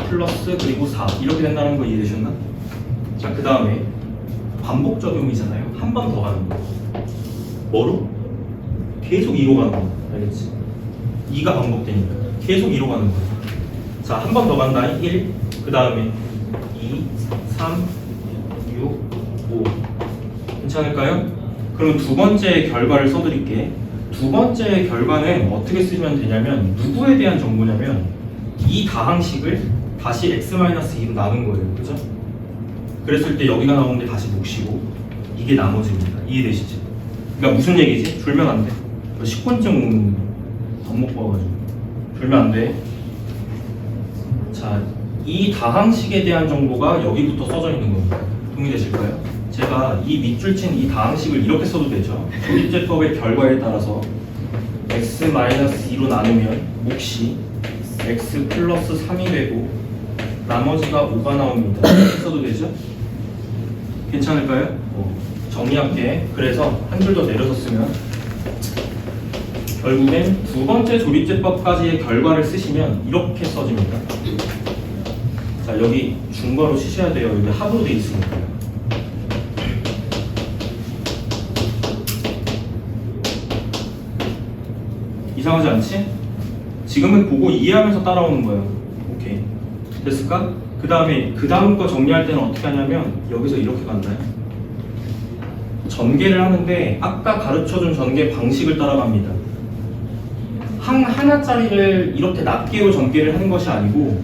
플러스 그리고 4 이렇게 된다는 거 이해되셨나? 자, 그 다음에 반복 적용이잖아요. 한 번 더 가는 거. 뭐로? 계속 2로 가는 거. 알겠지? 2가 반복되니까 계속 2로 가는 거. 자, 한 번 더 간다. 1, 그 다음에 2, 3, 6, 5. 괜찮을까요? 그럼 두 번째 결과를 써드릴게. 두 번째 결과는 어떻게 쓰면 되냐면 누구에 대한 정보냐면 이 다항식을 다시 x-2로 나눈 거예요. 그죠? 그랬을 때 여기가 나오는데 다시 몫이고 이게 나머지입니다. 이해되시죠? 그러니까 무슨 얘기지? 줄면 안 돼. 식곤증 밥 먹고 와가지고 줄면 안 돼. 자, 이 다항식에 대한 정보가 여기부터 써져 있는 겁니다. 동의되실까요? 제가 이 밑줄 친 이 다항식을 이렇게 써도 되죠. 조립제법의 결과에 따라서 x-2로 나누면 몫이 x 플러스 3이 되고 나머지가 5가 나옵니다. 이렇게 써도 되죠? 괜찮을까요? 정리할게. 그래서 한 줄 더 내려서 쓰면 결국엔 두 번째 조립제법까지의 결과를 쓰시면 이렇게 써집니다. 자, 여기 중괄호 치셔야 돼요. 여기 합으로 돼 있으니까요. 이상하지 않지? 지금은 보고 이해하면서 따라오는 거예요. 오케이. 됐을까? 그 다음에 그 다음 거 정리할 때는 어떻게 하냐면 여기서 이렇게 간다요. 전개를 하는데 아까 가르쳐준 전개 방식을 따라갑니다. 하나짜리를 이렇게 낱개로 전개를 하는 것이 아니고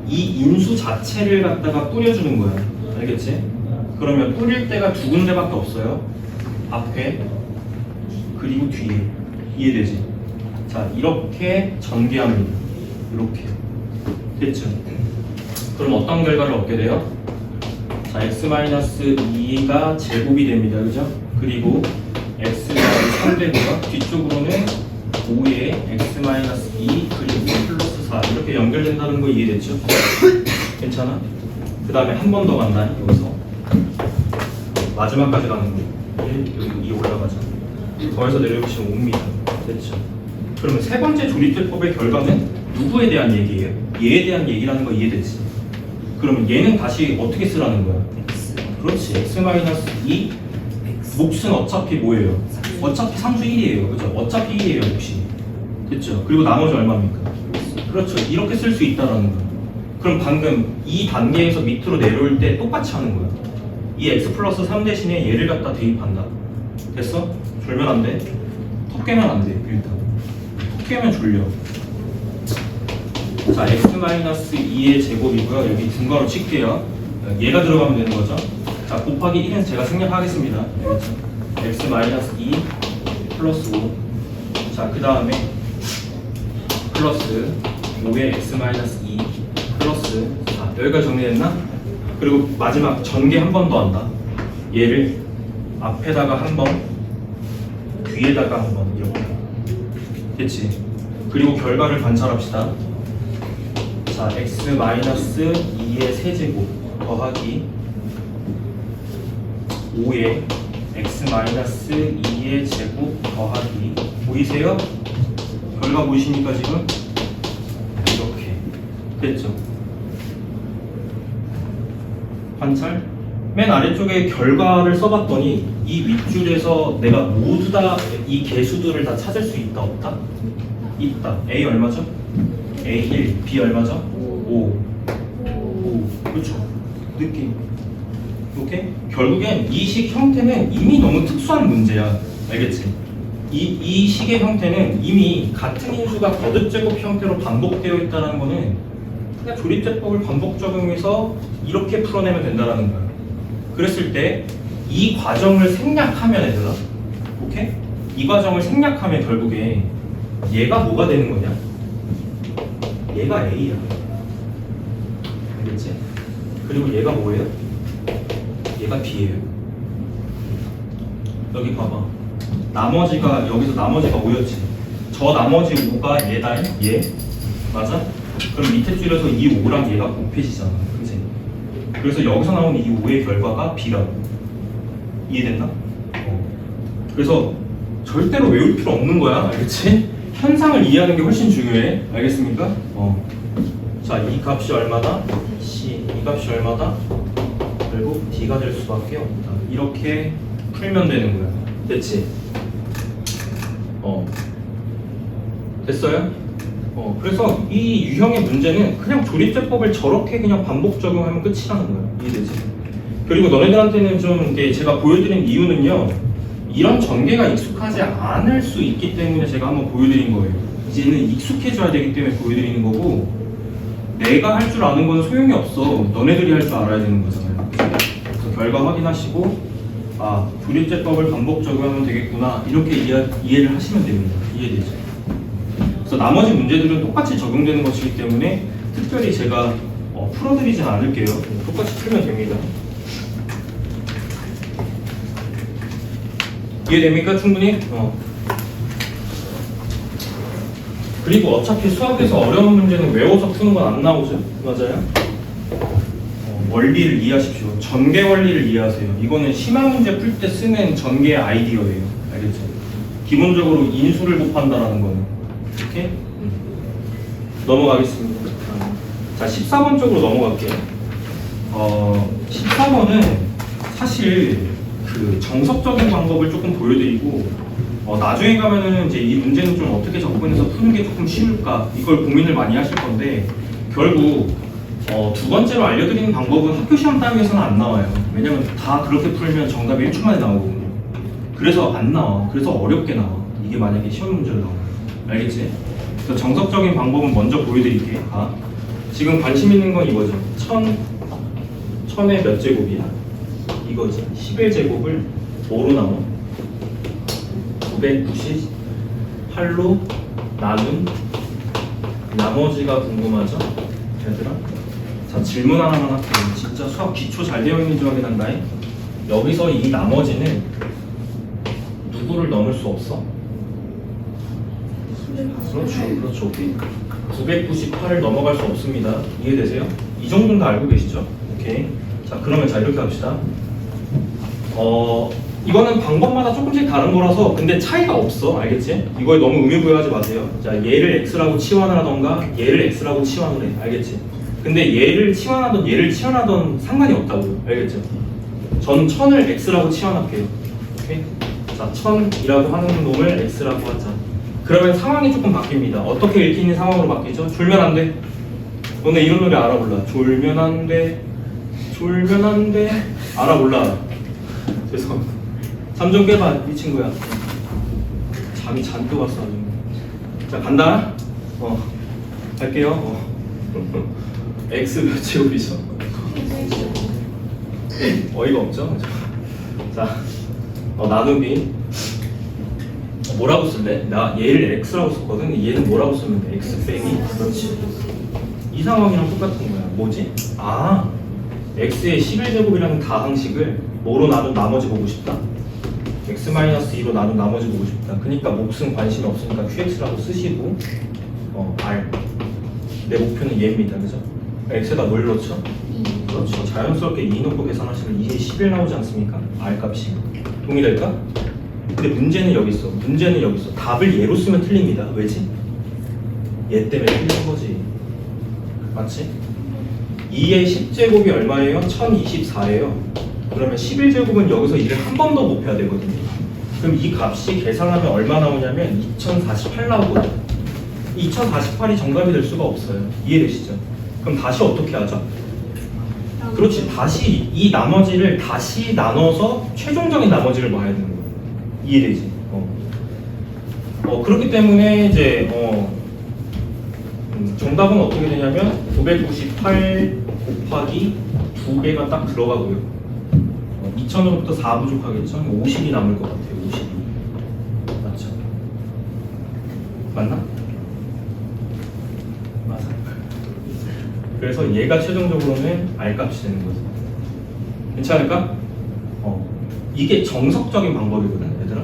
이 인수 자체를 갖다가 뿌려주는 거예요. 알겠지? 그러면 뿌릴 때가 두 군데밖에 없어요. 앞에 그리고 뒤에. 이해되지? 자, 이렇게 전개합니다. 이렇게. 됐죠? 그럼 어떤 결과를 얻게 돼요? 자, x-2가 제곱이 됩니다. 그죠? 그리고 x가 3되고요. 뒤쪽으로는 5에 x-2 그리고 플러스 4 이렇게 연결된다는 거 이해됐죠? 괜찮아? 그 다음에 한 번 더 간다. 여기서 마지막까지 가는 거. 1, 여기 2 올라가죠. 더해서 내려보시면 5입니다. 됐죠? 그러면 세 번째 조립제법의 결과는 누구에 대한 얘기예요? 얘에 대한 얘기라는 거 이해되지? 그러면 얘는 다시 어떻게 쓰라는 거야? 그렇지. x-2 몫은 어차피 뭐예요? 어차피 상수 1이에요. 그죠? 어차피 1이에요. 몫이. 됐죠? 그리고 나머지 얼마입니까? 그렇죠. 이렇게 쓸 수 있다라는 거야. 그럼 방금 이 단계에서 밑으로 내려올 때 똑같이 하는 거야. 이 x 플러스 3 대신에 얘를 갖다 대입한다. 됐어? 졸면 안 돼? 턱 깨면 안 돼. 일단 턱 깨면 졸려. 자, x-2의 제곱이고요. 여기 등가로 칠게요. 얘가 들어가면 되는 거죠. 자, 곱하기 1은 제가 생략하겠습니다. x-2 플러스 5. 자, 그 다음에 플러스 5의 x-2 플러스 4. 여기까지 정리됐나? 그리고 마지막 전개 한 번 더 한다. 얘를 앞에다가 한 번, 뒤에다가 한 번 이렇게. 됐지? 그리고 결과를 관찰합시다. 자, x-2의 세제곱 더하기 5의 x-2의 제곱 더하기 보이세요? 결과 보이십니까 지금? 이렇게 됐죠? 관찰? 맨 아래쪽에 결과를 써봤더니 이 윗줄에서 내가 모두 다 이 개수들을 다 찾을 수 있다 없다? 있다. A 얼마죠? A1, B 얼마죠? 5. 그렇죠. 느낌. 오케이? 결국엔 이 식 형태는 이미 너무 특수한 문제야. 알겠지? 이 식의 형태는 이미 같은 인수가 거듭제곱 형태로 반복되어 있다는 거는 그냥 조립제법을 반복 적용해서 이렇게 풀어내면 된다는 거야. 그랬을 때 이 과정을 생략하면 얘들아, 오케이? 이 과정을 생략하면 결국에 얘가 뭐가 되는 거냐? 얘가 A야. 알겠지? 그리고 얘가 뭐예요? 얘가 B예요. 여기 봐봐. 나머지가 여기서 나머지가 5였지. 저 나머지 5가 얘다. 얘. 맞아? 그럼 밑에 줄에서 이 5랑 얘가 곱해지잖아. 그치? 그래서 여기서 나오는 이 5의 결과가 B라고. 이해됐나? 그래서 절대로 외울 필요 없는 거야. 알겠지? 현상을 이해하는 게 훨씬 중요해. 알겠습니까? 자, 이 값이 얼마다? C. 이 값이 얼마다? 결국 D가 될 수밖에 없다. 이렇게 풀면 되는 거야. 됐지? 됐어요? 그래서 이 유형의 문제는 그냥 조립제법을 저렇게 그냥 반복 적용하면 끝이라는 거야. 이해되지? 그리고 너네들한테는 좀 이게 제가 보여드린 이유는요, 이런 전개가 익숙하지 않을 수 있기 때문에 제가 한번 보여드린 거예요. 이제는 익숙해져야 되기 때문에 보여드리는 거고, 내가 할 줄 아는 건 소용이 없어. 너네들이 할 줄 알아야 되는 거잖아요. 그래서 결과 확인하시고, 아, 조립제법을 반복 적용하면 되겠구나, 이렇게 이해를 하시면 됩니다. 이해되죠? 그래서 나머지 문제들은 똑같이 적용되는 것이기 때문에 특별히 제가 풀어드리진 않을게요. 똑같이 풀면 됩니다. 이해됩니까? 충분히? 그리고 어차피 수학에서 어려운 문제는 외워서 푸는 건 안 나오죠? 맞아요? 원리를 이해하십시오. 전개 원리를 이해하세요. 이거는 심화 문제 풀 때 쓰는 전개 아이디어예요. 알겠죠? 기본적으로 인수를 곱한다라는 거는. 이렇게? 넘어가겠습니다. 자, 14번 쪽으로 넘어갈게요. 14번은 사실 그 정석적인 방법을 조금 보여드리고, 나중에 가면은 이제 이 문제는 좀 어떻게 접근해서 푸는 게 조금 쉬울까, 이걸 고민을 많이 하실 건데, 결국 두 번째로 알려드리는 방법은 학교 시험 따위에서는 안 나와요. 왜냐면 다 그렇게 풀면 정답이 1초 만에 나오거든요. 그래서 안 나와. 그래서 어렵게 나와. 이게 만약에 시험 문제로 나와요. 알겠지? 그래서 정석적인 방법은 먼저 보여드릴게요. 지금 관심 있는 건 이거죠. 1000의 몇 제곱이야? 이거지. 11제곱을 5로 나눠 998로 나눈 나머지가 궁금하죠? 얘들아? 자, 질문 하나만 할게요. 진짜 수학 기초 잘 되어 있는 줄 확인한다. 여기서 이 나머지는 누구를 넘을 수 없어? 그렇죠. 998을 넘어갈 수 없습니다. 이해되세요? 이 정도는 다 알고 계시죠? 오케이. 자, 그러면 자, 이렇게 합시다. 이거는 방법마다 조금씩 다른 거라서 근데 차이가 없어. 알겠지? 이거에 너무 의미부여하지 마세요. 자, 얘를 x라고 치환을 하던가 얘를 x라고 치환을 해. 알겠지? 근데 얘를 치환하던 얘를 치환하던 상관이 없다고요. 알겠죠? 저는 1000을 x라고 치환할게요. 오케이? 자, 1000이라고 하는 놈을 x라고 하자. 그러면 상황이 조금 바뀝니다. 어떻게 읽히는 상황으로 바뀌죠? 졸면 안 돼. 너네 이런 노래 알아 몰라? 졸면 안 돼. 졸면 안 돼. 알아 몰라? 죄송합니다. 잠 좀 깨봐, 이 친구야. 잠이 잔뜩 왔어. 아주. 자, 간다. 갈게요. x 몇 제곱이죠? 어이가 없죠? 자, 나누기. 뭐라고 쓸래? 나 얘를 x라고 썼거든. 얘는 뭐라고 쓰면 돼? x 빼기. 그렇지. 이 상황이랑 똑같은 거야. 뭐지? x의 11제곱이라는 다항식을 뭐로 나눈 나머지 보고 싶다? x-2로 나눈 나머지 보고 싶다. 그러니까 몫은 관심이 없으니까 qx라고 쓰시고 r. 내 목표는 얘입니다. 그죠? x에다 뭘 넣죠? 그렇죠. 자연스럽게 2 넣고 계산하시면 2에 11 나오지 않습니까? r 값이. 동의될까? 근데 문제는 여기 있어. 문제는 여기 있어. 답을 얘로 쓰면 틀립니다. 왜지? 얘 때문에 틀린 거지. 맞지? 2의 10제곱이 얼마예요? 1024예요. 그러면 11제곱은 여기서 2를 한 번 더 곱해야 되거든요. 그럼 이 값이 계산하면 얼마 나오냐면 2048 나오거든요. 2048이 정답이 될 수가 없어요. 이해되시죠? 그럼 다시 어떻게 하죠? 그렇지. 다시 이 나머지를 다시 나눠서 최종적인 나머지를 봐야 되는 거예요. 이해되지? 그렇기 때문에 이제 정답은 어떻게 되냐면 998 곱하기 2개가 딱 들어가고요. 2000으로부터 4 부족하겠죠? 50이 남을 것 같아요. 52. 맞죠? 맞나? 맞아. 그래서 얘가 최종적으로는 R 값이 되는 거지. 괜찮을까? 이게 정석적인 방법이거든, 얘들아.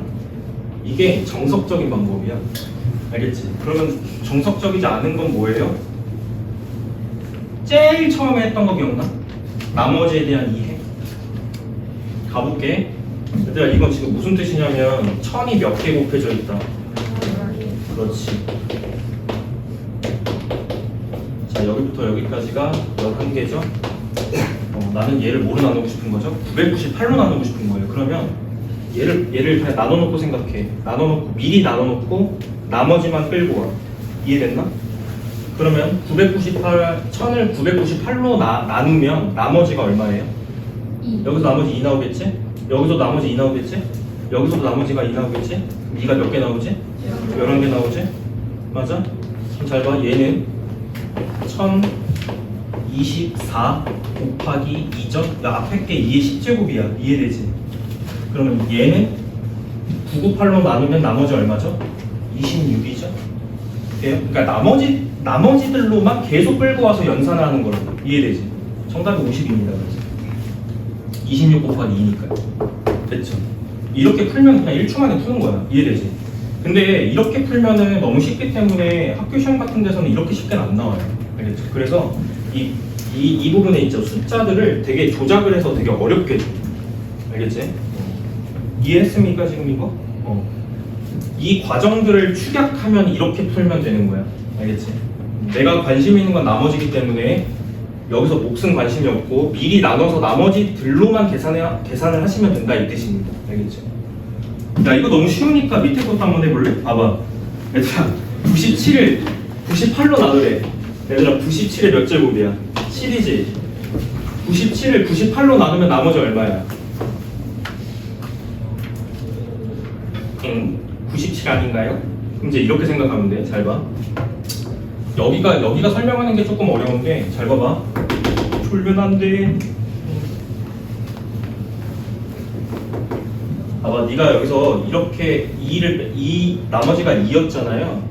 이게 정석적인 방법이야. 알겠지? 그러면 정석적이지 않은 건 뭐예요? 제일 처음에 했던 거 기억나? 나머지에 대한 이해. 가볼게. 얘들아, 이건 지금 무슨 뜻이냐면 천이 몇 개 곱해져 있다. 그렇지. 자, 여기부터 여기까지가 11개죠? 나는 얘를 뭐로 나누고 싶은 거죠? 998로 나누고 싶은 거예요. 그러면 얘를 그냥 나눠놓고 생각해. 나눠놓고 미리 나눠놓고 나머지만 끌고 와. 이해됐나? 그러면 1000을 998로 나누면 나머지가 얼마예요? 2. 여기서 나머지 2 나오겠지? 여기서 나머지 2 나오겠지? 여기서도 나머지가 2 나오겠지? 2가 몇 개 나오지? 11개 나오지? 맞아? 그럼 잘 봐. 얘는 1024 곱하기 2점? 야, 앞에 게 2의 10제곱이야. 이해되지? 그러면 얘는 998로 나누면 나머지 얼마죠? 26이죠? 돼요? 그러니까 나머지들로만 계속 끌고 와서 연산을 하는 거라고. 이해되지? 정답이 50입니다. 그래서 26 곱하기 2니까요. 됐죠? 이렇게 풀면 그냥 1초 만에 푸는 거야. 이해되지? 근데 이렇게 풀면은 너무 쉽기 때문에 학교 시험 같은 데서는 이렇게 쉽게는 안 나와요. 알겠죠? 그래서 이 부분에 있죠. 숫자들을 되게 조작을 해서 되게 어렵게 해줘. 알겠지? 이해했습니까? 지금 이거? 이 과정들을 축약하면 이렇게 풀면 되는 거야. 알겠지? 내가 관심 있는 건 나머지기 때문에 여기서 몫은 관심이 없고 미리 나눠서 나머지들로만 계산을 하시면 된다 이 뜻입니다. 알겠죠? 야, 이거 너무 쉬우니까 밑에 것도 한번 해볼래? 봐봐. 얘들아, 97을 98로 나누래. 얘들아, 97의 몇 제곱이야? 7이지? 97을 98로 나누면 나머지 얼마야? 97 아닌가요? 그럼 이제 이렇게 생각하면 돼. 잘 봐. 여기가 설명하는 게 조금 어려운데 잘 봐봐. 졸면 안 돼. 봐봐. 네가 여기서 이렇게 나머지가 2였잖아요.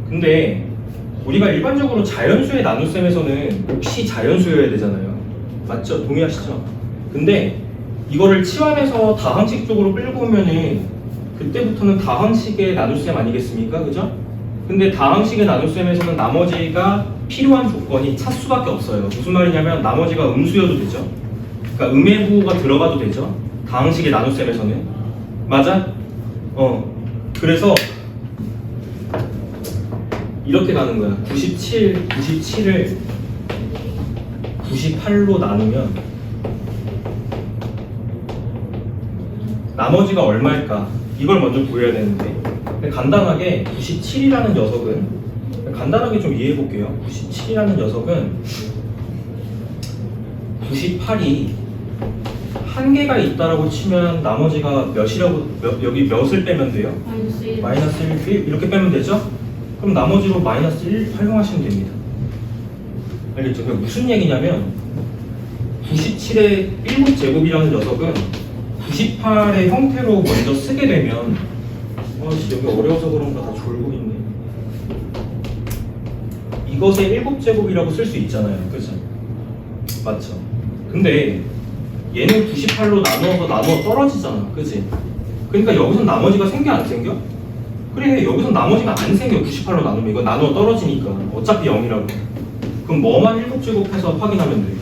근데 우리가 일반적으로 자연수의 나눗셈에서는 몫이 자연수여야 되잖아요. 맞죠? 동의하시죠? 근데 이거를 치환해서 다항식 쪽으로 끌고 오면은 그때부터는 다항식의 나눗셈 아니겠습니까? 그죠? 근데 다항식의 나눗셈에서는 나머지가 필요한 조건이 차수밖에 없어요. 무슨 말이냐면 나머지가 음수여도 되죠. 그러니까 음의부호가 들어가도 되죠. 다항식의 나눗셈에서는. 맞아? 그래서 이렇게 가는 거야. 97을 98로 나누면 나머지가 얼마일까? 이걸 먼저 구해야 되는데 간단하게 97이라는 녀석은 간단하게 좀 이해해 볼게요. 97이라는 녀석은 98이 한 개가 있다라고 치면 나머지가 여기 몇을 빼면 돼요? 마이너스 1 이렇게 빼면 되죠? 그럼 나머지로 마이너스 1 활용하시면 됩니다. 알겠죠? 그게 무슨 얘기냐면 97의 1제곱이라는 녀석은 98의 형태로 먼저 쓰게 되면 여기 어려워서 그런가 다 졸고 있네. 이것의 7제곱이라고 쓸 수 있잖아요. 그죠? 맞죠? 근데 얘는 98로 나누어 떨어지잖아. 그치? 그러니까 여기선 나머지가 생겨 안 생겨? 그래, 여기선 나머지가 안 생겨. 98로 나누면 이거 나누어 떨어지니까 어차피 0이라고. 그럼 뭐만 7제곱해서 확인하면 돼?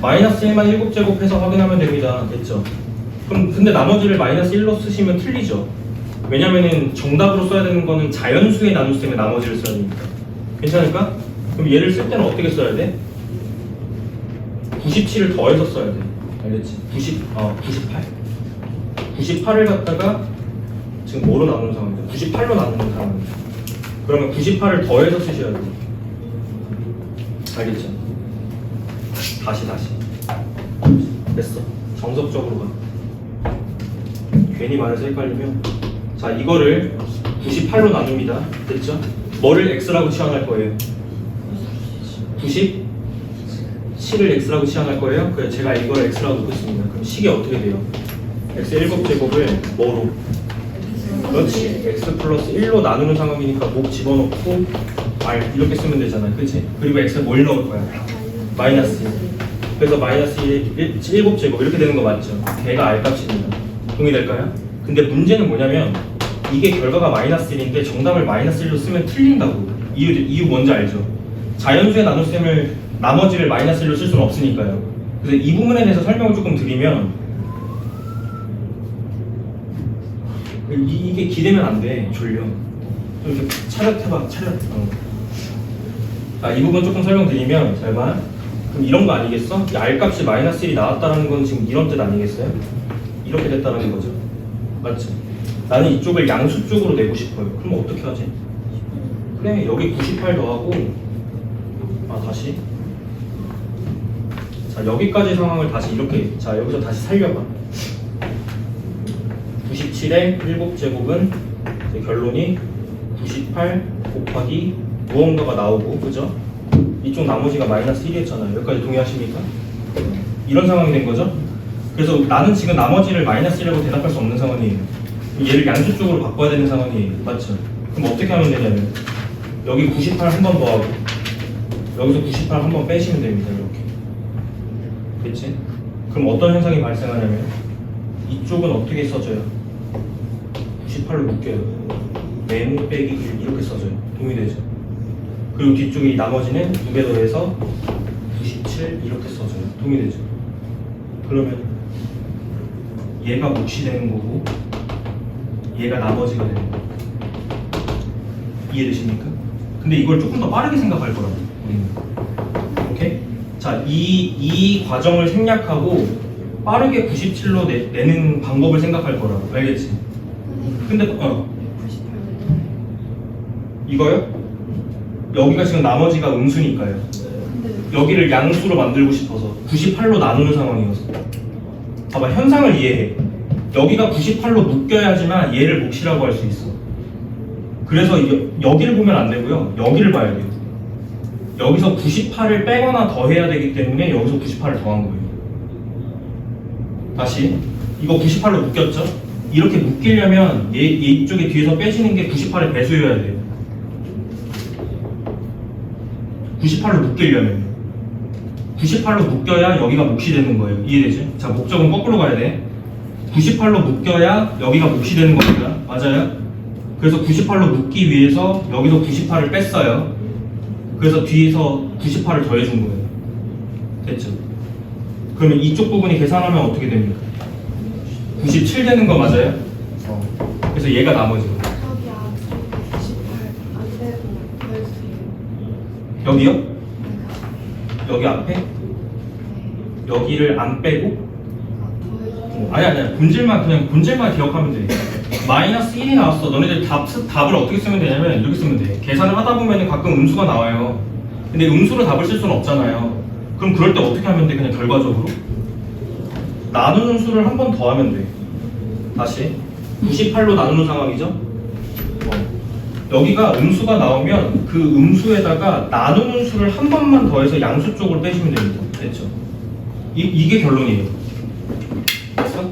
마이너스 1만 7제곱해서 확인하면 됩니다. 됐죠? 그럼 근데 나머지를 마이너스 1로 쓰시면 틀리죠. 왜냐면은 정답으로 써야 되는 거는 자연수의 나눗셈에 나머지를 써야 되니까. 괜찮을까? 그럼 얘를 쓸 때는 어떻게 써야 돼? 97을 더해서 써야 돼. 알겠지? 98. 98을 갖다가 지금 뭐로 나누는 상황인데? 98로 나누는 상황입니다. 그러면 98을 더해서 쓰셔야 돼. 알겠죠? 다시. 됐어. 정석적으로 가. 괜히 말해서 헷갈리면 자, 이거를 98로 나눕니다. 됐죠? 뭐를 x라고 치환할 거예요? 97을 x라고 치환할 거예요? 그래, 제가 이걸 x라고 놓겠습니다. 그럼 식이 어떻게 돼요? x의 7제곱을 뭐로? 그렇지. x 플러스 1로 나누는 상황이니까 목 집어넣고 R 이렇게 쓰면 되잖아, 그치? 그리고 x에 뭘 넣을 거야? 마이너스 1. 그래서 마이너스 7제곱 이렇게 되는 거 맞죠? 걔가 R 값입니다. 동의될까요? 근데 문제는 뭐냐면 이게 결과가 마이너스 1인데 정답을 마이너스 1로 쓰면 틀린다고. 이유 뭔지 알죠? 자연수의 나눗셈을 나머지를 마이너스 1로 쓸 수는 없으니까요. 그래서 이 부분에 대해서 설명을 조금 드리면 이게 기대면 안 돼. 졸려. 좀 이렇게 차렷해봐. 차렷. 이 부분 조금 설명드리면 잘 봐. 그럼 이런 거 아니겠어? 이 R 값이 마이너스 1이 나왔다는 건 지금 이런 뜻 아니겠어요? 이렇게 됐다는 거죠. 맞죠? 나는 이쪽을 양수 쪽으로 내고 싶어요. 그럼 어떻게 하지? 그래, 여기 98 더하고 다시 자, 여기까지 상황을 다시 이렇게 자, 여기서 다시 살려봐. 97의 7제곱은 결론이 98 곱하기 무언가가 나오고, 그죠? 이쪽 나머지가 마이너스 1이었잖아요. 여기까지 동의하십니까? 이런 상황이 된 거죠? 그래서 나는 지금 나머지를 마이너스 1이라고 대답할 수 없는 상황이에요. 얘를 양수 쪽으로 바꿔야 되는 상황이에요. 맞죠? 그럼 어떻게 하면 되냐면 여기 98 한 번 더하고 여기서 98 한 번 빼시면 됩니다. 이렇게. 그치? 그럼 어떤 현상이 발생하냐면 이쪽은 어떻게 써져요? 98로 묶여요. 네모 빼기 1 이렇게 써져요. 동의되죠? 그리고 뒤쪽에 나머지는 2배 더해서 97 이렇게 써져요. 동의되죠? 그러면 얘가 몫이 되는 거고 얘가 나머지가 되는 거예요. 이해되십니까? 근데 이걸 조금 더 빠르게 생각할 거라고 우리는. 오케이? 자, 이 과정을 생략하고 빠르게 97로 내는 방법을 생각할 거라고. 알겠지? 근데 이거요? 여기가 지금 나머지가 음수니까요. 여기를 양수로 만들고 싶어서 98로 나누는 상황이어서. 봐봐, 현상을 이해해. 여기가 98로 묶여야지만 얘를 몫이라고 할 수 있어. 그래서 여기를 보면 안 되고요. 여기를 봐야 돼요. 여기서 98을 빼거나 더해야 되기 때문에 여기서 98을 더한 거예요. 다시 이거 98로 묶였죠? 이렇게 묶이려면 얘 이쪽에 뒤에서 빼지는 게 98의 배수여야 돼요. 98로 묶이려면 98로 묶여야 여기가 몫이 되는 거예요. 이해되죠? 자, 목적은 거꾸로 가야 돼. 98로 묶여야 여기가 몫이 되는 겁니다. 맞아요? 그래서 98로 묶기 위해서 여기서 98을 뺐어요. 그래서 뒤에서 98을 더해준 거예요. 됐죠? 그러면 이쪽 부분이 계산하면 어떻게 됩니까? 97 되는 거 맞아요? 그래서 얘가 나머지고. 저기 앞에 98 안 되고 더해주세요. 여기요? 여기 앞에? 여기를 안 빼고? 아니 본질만 기억하면 돼. 마이너스 1이 나왔어. 너네들 답을 어떻게 쓰면 되냐면 이렇게 쓰면 돼. 계산을 하다 보면 가끔 음수가 나와요. 근데 음수로 답을 쓸 수는 없잖아요. 그럼 그럴 때 어떻게 하면 돼? 그냥 결과적으로 나누는 수를 한 번 더 하면 돼. 다시 98로 나누는 상황이죠. 여기가 음수가 나오면 그 음수에다가 나누는 수를 한 번만 더해서 양수 쪽으로 빼시면 됩니다. 됐죠? 이게 결론이에요. 됐어?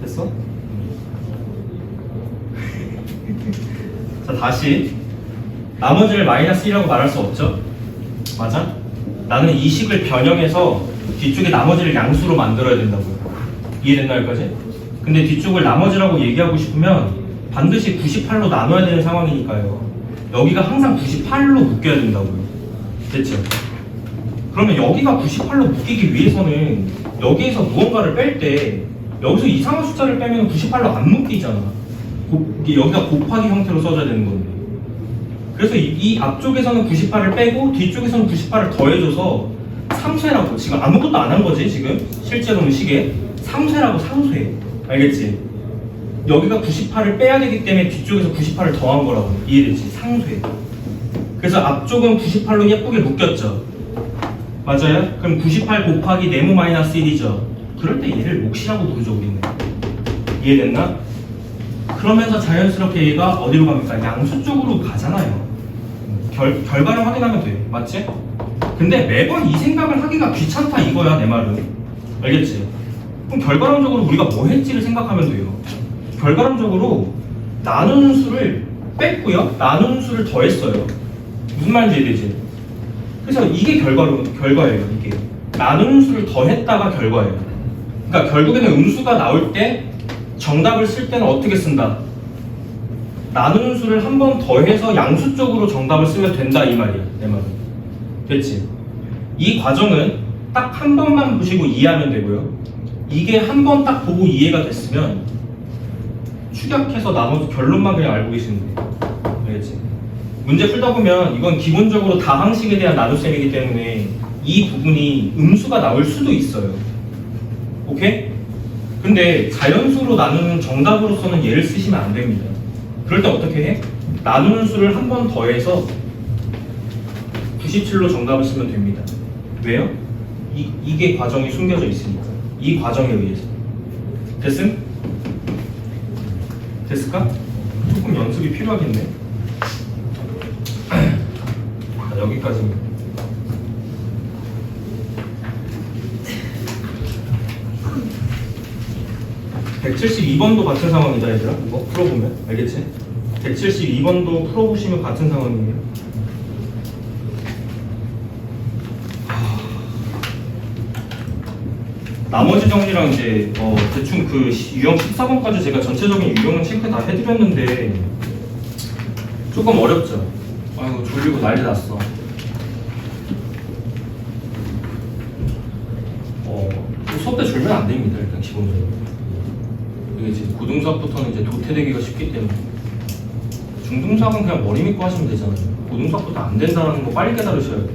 됐어? 자, 다시 나머지를 마이너스 1이라고 말할 수 없죠? 맞아? 나는 이 식을 변형해서 뒤쪽에 나머지를 양수로 만들어야 된다고요. 이해됐나 여기까지? 근데 뒤쪽을 나머지라고 얘기하고 싶으면 반드시 98로 나눠야 되는 상황이니까요. 여기가 항상 98로 묶여야 된다고요. 됐죠? 그러면 여기가 98로 묶이기 위해서는 여기에서 무언가를 뺄 때 여기서 이상한 숫자를 빼면 98로 안 묶이잖아. 여기가 곱하기 형태로 써져야 되는 건데. 그래서 이 앞쪽에서는 98을 빼고 뒤쪽에서는 98을 더해줘서 상쇄라고. 지금 아무것도 안 한 거지 지금 실제로는 식에 상쇄라고. 상쇄. 알겠지? 여기가 98을 빼야 되기 때문에 뒤쪽에서 98을 더한 거라고. 이해되지? 상쇄. 그래서 앞쪽은 98로 예쁘게 묶였죠. 맞아요? 그럼 98 곱하기 네모 마이너스 1이죠. 그럴 때 얘를 몫이라고 부르죠 우리는. 이해됐나? 그러면서 자연스럽게 얘가 어디로 갑니까? 양수 쪽으로 가잖아요. 결과를 확인하면 돼. 맞지? 근데 매번 이 생각을 하기가 귀찮다 이거야 내 말은. 알겠지? 그럼 결과론적으로 우리가 뭐 했지를 생각하면 돼요. 결과론적으로 나누는 수를 뺐고요. 나누는 수를 더했어요. 무슨 말인지 이해되지? 그래서 이게 결과예요. 이게 나누는 수를 더했다가 결과예요. 그러니까 결국에는 음수가 나올 때 정답을 쓸 때는 어떻게 쓴다? 나누는 수를 한 번 더해서 양수 쪽으로 정답을 쓰면 된다 이 말이야. 내 말은. 됐지? 이 과정은 딱 한 번만 보시고 이해하면 되고요. 이게 한 번 딱 보고 이해가 됐으면 추격해서 나머지 결론만 그냥 알고 계시는 거예요. 알겠지? 문제 풀다 보면 이건 기본적으로 다항식에 대한 나눗셈이기 때문에 이 부분이 음수가 나올 수도 있어요. 오케이? 근데 자연수로 나누는 정답으로서는 얘를 쓰시면 안 됩니다. 그럴 때 어떻게 해? 나누는 수를 한 번 더해서 97로 정답을 쓰면 됩니다. 왜요? 이게 과정이 숨겨져 있으니까. 이 과정에 의해서. 됐음? 됐을까? 조금 연습이 필요하겠네. 여기까지입니다. 172번도 같은 상황이다 얘들아. 이거 풀어보면 알겠지? 172번도 풀어보시면 같은 상황이에요. 나머지 정리랑 이제 대충 그 유형 14번까지 제가 전체적인 유형은 체크 다 해드렸는데 조금 어렵죠? 아이고 졸리고 난리 났어. 수업 때 졸면 안 됩니다. 일단 기본적으로. 이게 지금 고등수학부터는 이제 도태되기가 쉽기 때문에 중등수학은 그냥 머리 믿고 하시면 되잖아요. 고등수학부터 안 된다는 거 빨리 깨달으셔야 돼요.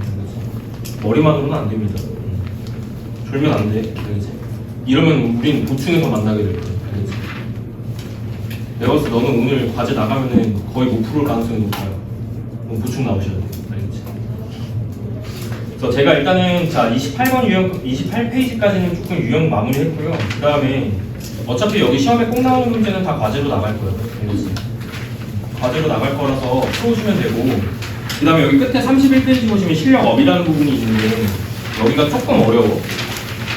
머리만으로는 안 됩니다. 졸면 안 돼. 알겠지? 이러면 우린 보충해서 만나게 될 거야. 알겠지? 내가 봤을 때 너는 오늘 과제 나가면은 거의 못 풀을 가능성이 높아요. 그럼 보충 나오셔야 돼. 알겠지? 그래서 제가 일단은 자 28번 유형 28페이지까지는 조금 유형 마무리했고요. 그 다음에 어차피 여기 시험에 꼭 나오는 문제는 다 과제로 나갈 거예요. 알겠지? 과제로 나갈 거라서 풀어주시면 되고 그 다음에 여기 끝에 31페이지 보시면 실력업이라는 부분이 있는데 여기가 조금 어려워.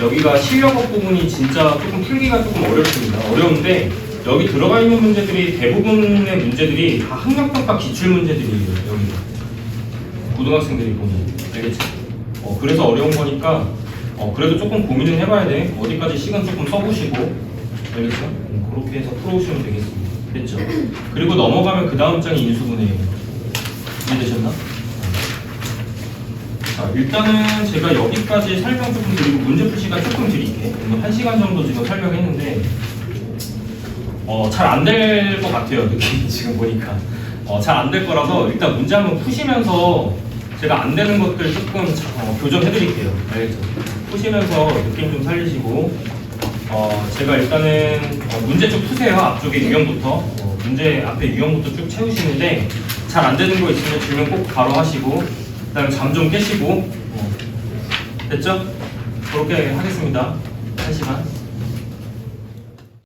여기가 실력업 부분이 진짜 조금 풀기가 조금 어렵습니다. 어려운데 여기 들어가 있는 문제들이 대부분의 문제들이 다 학력평가 기출 문제들이에요. 여기 고등학생들이 보면 알겠지? 그래서 어려운 거니까 그래도 조금 고민을 해봐야 돼. 어디까지 시간 조금 써보시고 알겠죠? 그렇게 해서 풀어오시면 되겠습니다. 됐죠? 그리고 넘어가면 그 다음 장이 인수분해예요. 이해되셨나? 자, 일단은 제가 여기까지 설명 조금 드리고 문제 풀 시간 조금 드릴게요. 1시간 정도 지금 설명했는데 잘 안 될 것 같아요. 느낌 지금 보니까 잘 안 될 거라서 일단 문제 한번 푸시면서 제가 안 되는 것들 조금 교정해 드릴게요. 알겠죠? 푸시면서 느낌 좀 살리시고 제가 일단은 문제 좀 푸세요. 앞쪽에 유형부터 문제 앞에 유형부터 쭉 채우시는데 잘 안 되는 거 있으면 질문 꼭 바로 하시고 그 다음에 잠 좀 깨시고 됐죠? 그렇게 하겠습니다. 1시간